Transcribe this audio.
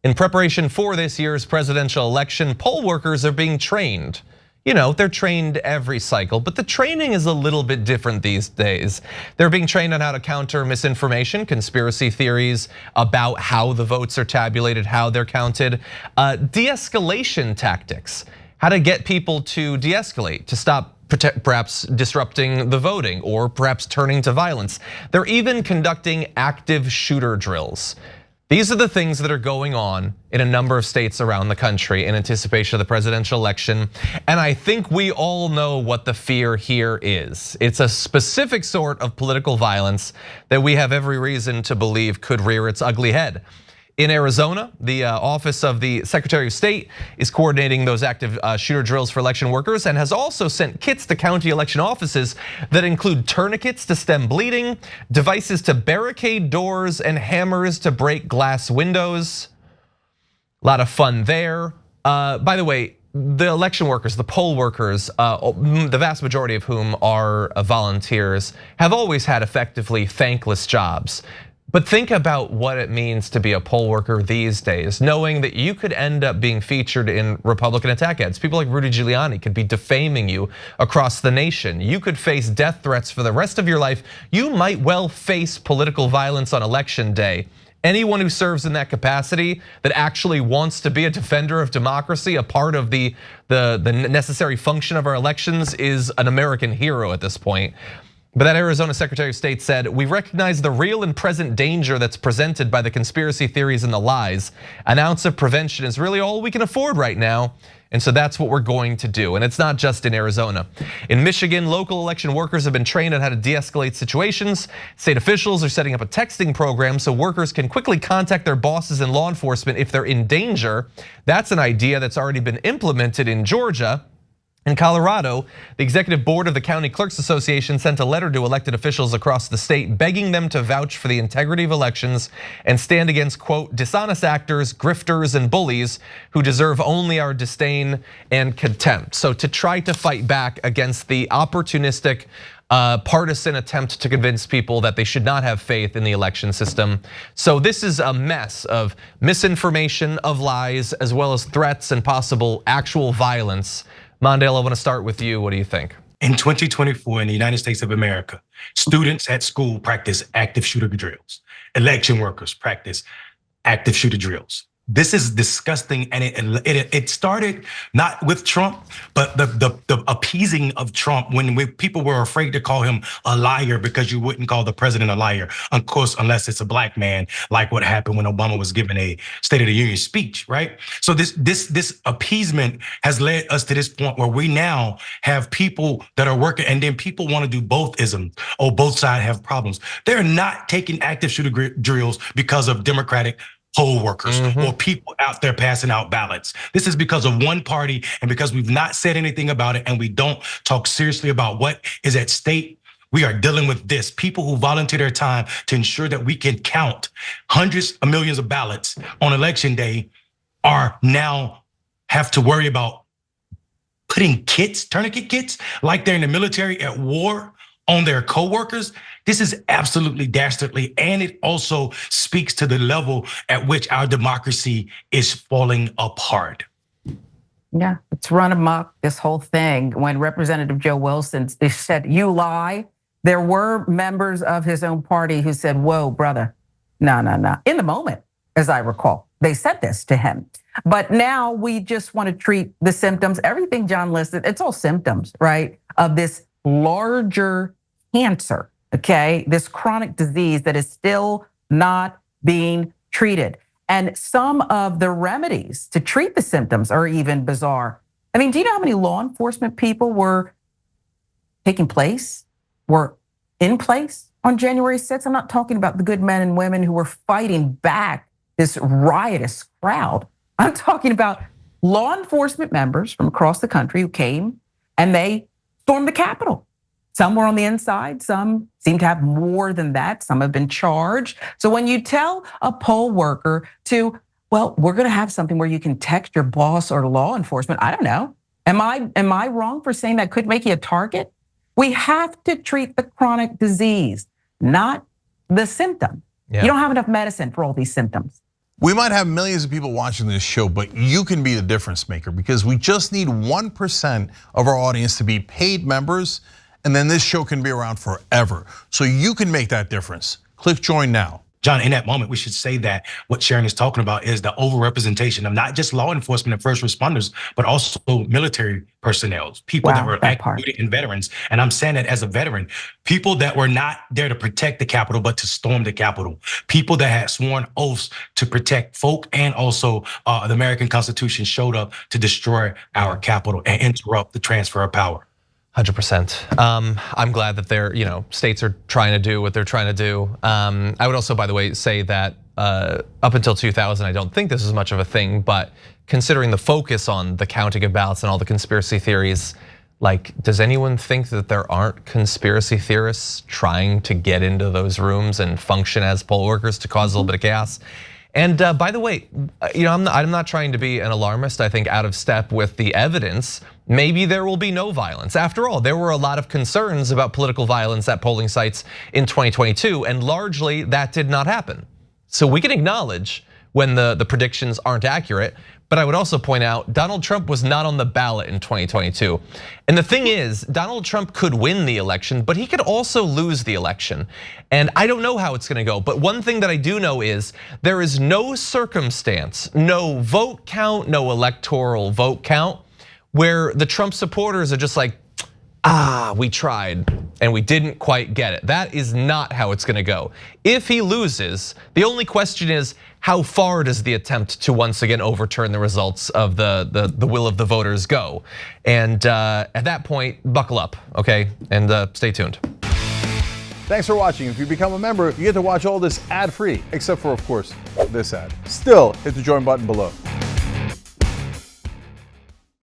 In preparation for this year's presidential election, poll workers are being trained. You know, they're trained every cycle, but the training is a little bit different these days. They're being trained on how to counter misinformation, conspiracy theories about how the votes are tabulated, how they're counted, de-escalation tactics, how to get people to de-escalate, to stop perhaps disrupting the voting or perhaps turning to violence. They're even conducting active shooter drills. These are the things that are going on in a number of states around the country in anticipation of the presidential election. And I think we all know what the fear here is. It's a specific sort of political violence that we have every reason to believe could rear its ugly head. In Arizona, the Office of the Secretary of State is coordinating those active shooter drills for election workers and has also sent kits to county election offices that include tourniquets to stem bleeding, devices to barricade doors, and hammers to break glass windows. A lot of fun there. By the way, the election workers, the poll workers, the vast majority of whom are volunteers, have always had effectively thankless jobs. But think about what it means to be a poll worker these days, knowing that you could end up being featured in Republican attack ads. People like Rudy Giuliani could be defaming you across the nation. You could face death threats for the rest of your life. You might well face political violence on election day. Anyone who serves in that capacity that actually wants to be a defender of democracy, a part of the necessary function of our elections, is an American hero at this point. But that Arizona Secretary of State said, "We recognize the real and present danger that's presented by the conspiracy theories and the lies. An ounce of prevention is really all we can afford right now. And so that's what we're going to do." And it's not just in Arizona. In Michigan, local election workers have been trained on how to de-escalate situations. State officials are setting up a texting program so workers can quickly contact their bosses and law enforcement if they're in danger. That's an idea that's already been implemented in Georgia. In Colorado, the executive board of the County Clerks Association sent a letter to elected officials across the state begging them to vouch for the integrity of elections and stand against, quote, dishonest actors, grifters, and bullies who deserve only our disdain and contempt. So to try to fight back against the opportunistic, partisan attempt to convince people that they should not have faith in the election system. So this is a mess of misinformation, of lies, as well as threats and possible actual violence. Mondale, I want to start with you. What do you think? In 2024 in the United States of America, students at school practice active shooter drills. Election workers practice active shooter drills. This is disgusting, and it started not with Trump, but the appeasing of Trump when people were afraid to call him a liar because you wouldn't call the president a liar, of course, unless it's a black man, like what happened when Obama was given a State of the Union speech, right? So this appeasement has led us to this point where we now have people that are working, and then people want to do both isms, or both sides have problems. They're not taking active shooter drills because of Democratic poll workers or people out there passing out ballots. This is because of one party and because we've not said anything about it and we don't talk seriously about what is at stake. We are dealing with this. People who volunteer their time to ensure that we can count hundreds of millions of ballots on election day are now have to worry about putting kits, tourniquet kits, like they're in the military at war, on their coworkers. This is absolutely dastardly, and it also speaks to the level at which our democracy is falling apart. Yeah, it's run amok, this whole thing. When Representative Joe Wilson said, "You lie," there were members of his own party who said, "Whoa, brother, no." In the moment, as I recall, they said this to him. But now we just want to treat the symptoms, everything John listed, it's all symptoms, right, of this larger cancer, okay? This chronic disease that is still not being treated. And some of the remedies to treat the symptoms are even bizarre. I mean, do you know how many law enforcement people were in place on January 6th? I'm not talking about the good men and women who were fighting back this riotous crowd. I'm talking about law enforcement members from across the country who came and they stormed the Capitol. Some were on the inside, some seem to have more than that, some have been charged. So when you tell a poll worker to, well, we're gonna have something where you can text your boss or law enforcement, I don't know. Am I wrong for saying that could make you a target? We have to treat the chronic disease, not the symptom. Yeah. You don't have enough medicine for all these symptoms. We might have millions of people watching this show, but you can be the difference maker because we just need 1% of our audience to be paid members, and then this show can be around forever. So you can make that difference. Click join now. John, in that moment, we should say that what Sharon is talking about is the overrepresentation of not just law enforcement and first responders, but also military personnel, people that were active duty and veterans. And I'm saying that as a veteran, people that were not there to protect the Capitol, but to storm the Capitol, people that had sworn oaths to protect folk and also the American Constitution showed up to destroy our Capitol and interrupt the transfer of power. 100%. I'm glad that they're, states are trying to do what they're trying to do. I would also, by the way, say that up until 2000, I don't think this is much of a thing, but considering the focus on the counting of ballots and all the conspiracy theories, like, does anyone think that there aren't conspiracy theorists trying to get into those rooms and function as poll workers to cause a little bit of chaos? And by the way, I'm not trying to be an alarmist. I think out of step with the evidence, maybe there will be no violence. After all, there were a lot of concerns about political violence at polling sites in 2022, and largely that did not happen. So we can acknowledge when the predictions aren't accurate, but I would also point out Donald Trump was not on the ballot in 2022. And the thing is, Donald Trump could win the election, but he could also lose the election. And I don't know how it's gonna go, but one thing that I do know is there is no circumstance, no vote count, no electoral vote count, where the Trump supporters are just like, we tried and we didn't quite get it. That is not how it's gonna go. If he loses, the only question is, how far does the attempt to once again overturn the results of the will of the voters go? And at that point, buckle up, okay? And stay tuned. Thanks for watching. If you become a member, you get to watch all this ad-free, except for, of course, this ad. Still, hit the join button below.